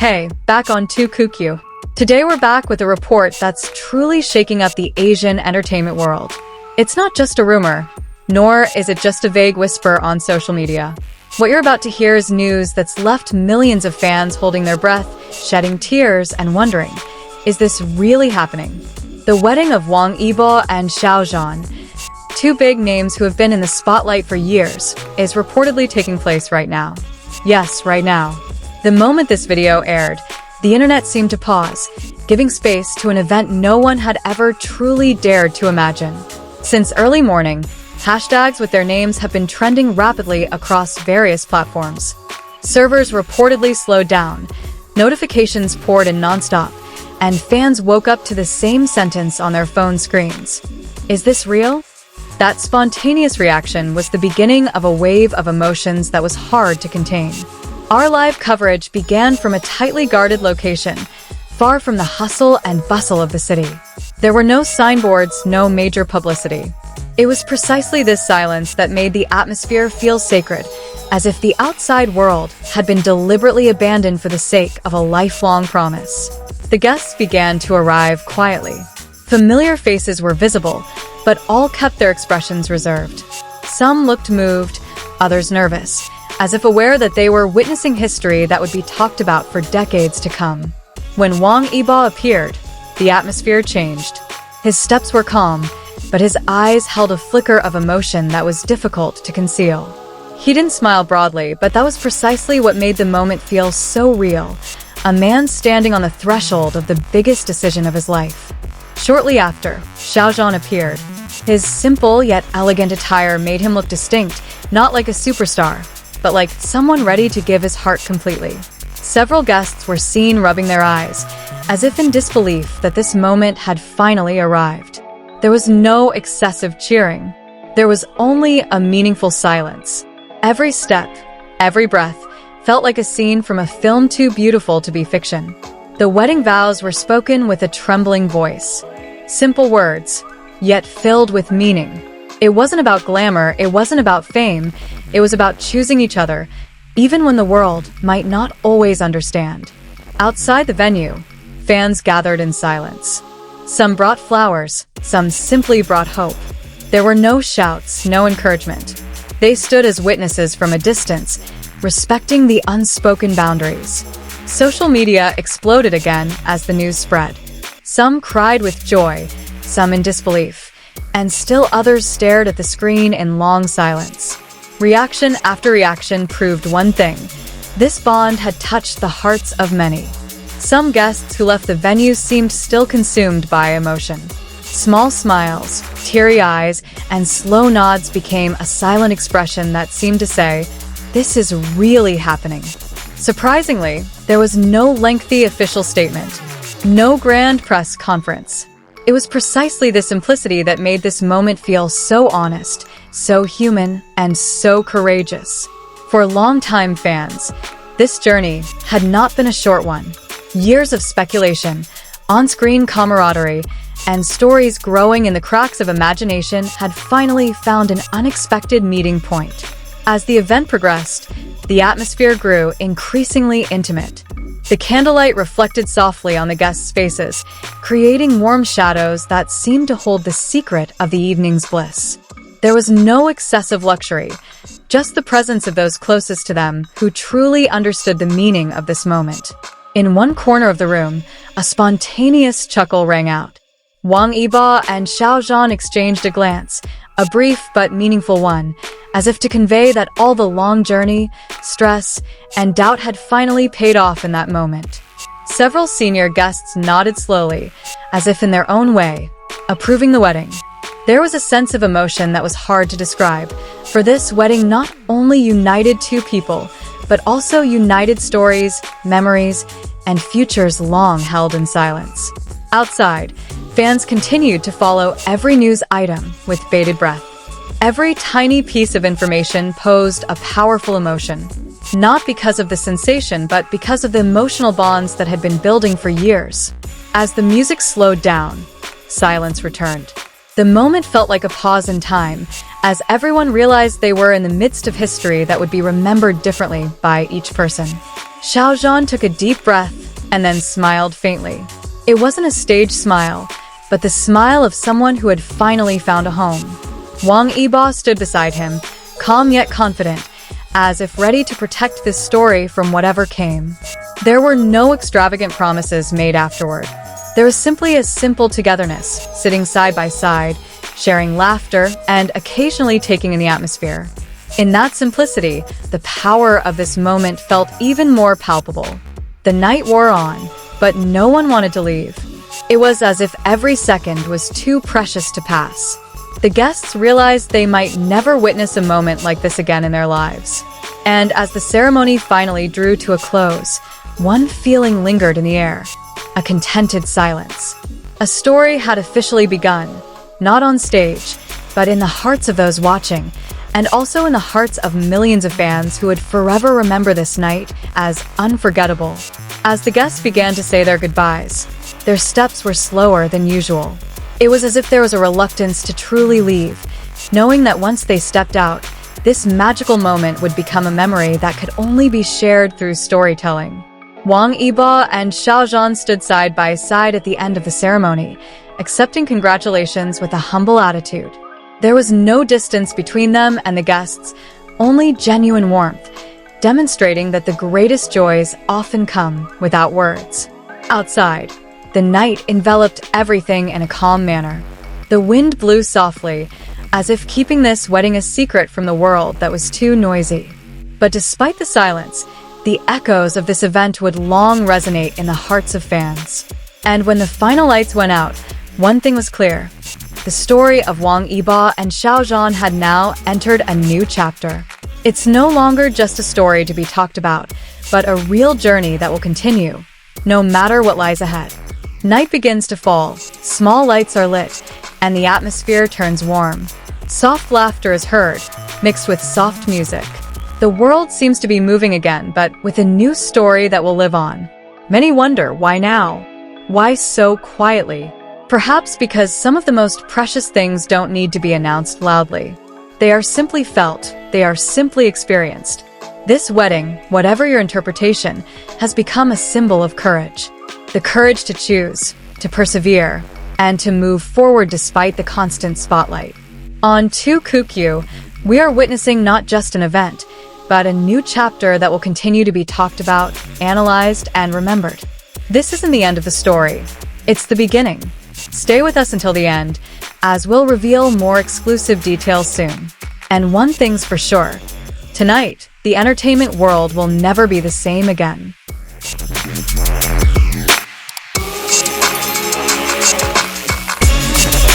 Hey, back on Two Kook U. Today we're back with a report that's truly shaking up the Asian entertainment world. It's not just a rumor, nor is it just a vague whisper on social media. What you're about to hear is news that's left millions of fans holding their breath, shedding tears, and wondering, is this really happening? The wedding of Wang Yibo Xiao Zhan, two big names who have been in the spotlight for years, is reportedly taking place right now. Yes, right now. The moment this video aired, the internet seemed to pause, giving space to an event no one had ever truly dared to imagine. Since early morning, hashtags with their names have been trending rapidly across various platforms. Servers reportedly slowed down, notifications poured in nonstop, and fans woke up to the same sentence on their phone screens. Is this real? That spontaneous reaction was the beginning of a wave of emotions that was hard to contain. Our live coverage began from a tightly guarded location, far from the hustle and bustle of the city. There were no signboards, no major publicity. It was precisely this silence that made the atmosphere feel sacred, as if the outside world had been deliberately abandoned for the sake of a lifelong promise. The guests began to arrive quietly. Familiar faces were visible, but all kept their expressions reserved. Some looked moved, others nervous, as if aware that they were witnessing history that would be talked about for decades to come. When Wang Yibo appeared, the atmosphere changed. His steps were calm, but his eyes held a flicker of emotion that was difficult to conceal. He didn't smile broadly, but that was precisely what made the moment feel so real. A man standing on the threshold of the biggest decision of his life. Shortly after, Xiao Zhan appeared. His simple yet elegant attire made him look distinct, not like a superstar, but like someone ready to give his heart completely. Several guests were seen rubbing their eyes, as if in disbelief that this moment had finally arrived. There was no excessive cheering. There was only a meaningful silence. Every step, every breath, felt like a scene from a film too beautiful to be fiction. The wedding vows were spoken with a trembling voice. Simple words, yet filled with meaning. It wasn't about glamour, it wasn't about fame, it was about choosing each other, even when the world might not always understand. Outside the venue, fans gathered in silence. Some brought flowers, some simply brought hope. There were no shouts, no encouragement. They stood as witnesses from a distance, respecting the unspoken boundaries. Social media exploded again as the news spread. Some cried with joy, some in disbelief, and still others stared at the screen in long silence. Reaction after reaction proved one thing: this bond had touched the hearts of many. Some guests who left the venue seemed still consumed by emotion. Small smiles, teary eyes, and slow nods became a silent expression that seemed to say, "This is really happening." Surprisingly, there was no lengthy official statement, no grand press conference. It was precisely the simplicity that made this moment feel so honest, so human, and so courageous. For longtime fans, this journey had not been a short one. Years of speculation, on-screen camaraderie, and stories growing in the cracks of imagination had finally found an unexpected meeting point. As the event progressed, the atmosphere grew increasingly intimate. The candlelight reflected softly on the guests' faces, creating warm shadows that seemed to hold the secret of the evening's bliss. There was no excessive luxury, just the presence of those closest to them who truly understood the meaning of this moment. In one corner of the room, a spontaneous chuckle rang out. Wang Yibo and Xiao Zhan exchanged a glance, a brief but meaningful one, as if to convey that all the long journey, stress, and doubt had finally paid off in that moment. Several senior guests nodded slowly, as if in their own way, approving the wedding. There was a sense of emotion that was hard to describe, for this wedding not only united two people, but also united stories, memories, and futures long held in silence. Outside, fans continued to follow every news item with bated breath. Every tiny piece of information posed a powerful emotion, not because of the sensation, but because of the emotional bonds that had been building for years. As the music slowed down, silence returned. The moment felt like a pause in time, as everyone realized they were in the midst of history that would be remembered differently by each person. Xiao Zhan took a deep breath, and then smiled faintly. It wasn't a staged smile, but the smile of someone who had finally found a home. Wang Yibo stood beside him, calm yet confident, as if ready to protect this story from whatever came. There were no extravagant promises made afterward. There was simply a simple togetherness, sitting side by side, sharing laughter, and occasionally taking in the atmosphere. In that simplicity, the power of this moment felt even more palpable. The night wore on, but no one wanted to leave. It was as if every second was too precious to pass. The guests realized they might never witness a moment like this again in their lives. And as the ceremony finally drew to a close, one feeling lingered in the air: a contented silence. A story had officially begun, not on stage, but in the hearts of those watching, and also in the hearts of millions of fans who would forever remember this night as unforgettable. As the guests began to say their goodbyes, their steps were slower than usual. It was as if there was a reluctance to truly leave, knowing that once they stepped out, this magical moment would become a memory that could only be shared through storytelling. Wang Yibo and Xiao Zhan stood side by side at the end of the ceremony, accepting congratulations with a humble attitude. There was no distance between them and the guests, only genuine warmth, demonstrating that the greatest joys often come without words. Outside, the night enveloped everything in a calm manner. The wind blew softly, as if keeping this wedding a secret from the world that was too noisy. But despite the silence, the echoes of this event would long resonate in the hearts of fans. And when the final lights went out, one thing was clear: the story of Wang Yibo and Xiao Zhan had now entered a new chapter. It's no longer just a story to be talked about, but a real journey that will continue, no matter what lies ahead. Night begins to fall, small lights are lit, and the atmosphere turns warm. Soft laughter is heard, mixed with soft music. The world seems to be moving again, but with a new story that will live on. Many wonder, why now? Why so quietly? Perhaps because some of the most precious things don't need to be announced loudly. They are simply felt, they are simply experienced. This wedding, whatever your interpretation, has become a symbol of courage. The courage to choose, to persevere, and to move forward despite the constant spotlight. On Two Kook U, we are witnessing not just an event, but a new chapter that will continue to be talked about, analyzed, and remembered. This isn't the end of the story. It's the beginning. Stay with us until the end, as we'll reveal more exclusive details soon. And one thing's for sure: tonight, the entertainment world will never be the same again.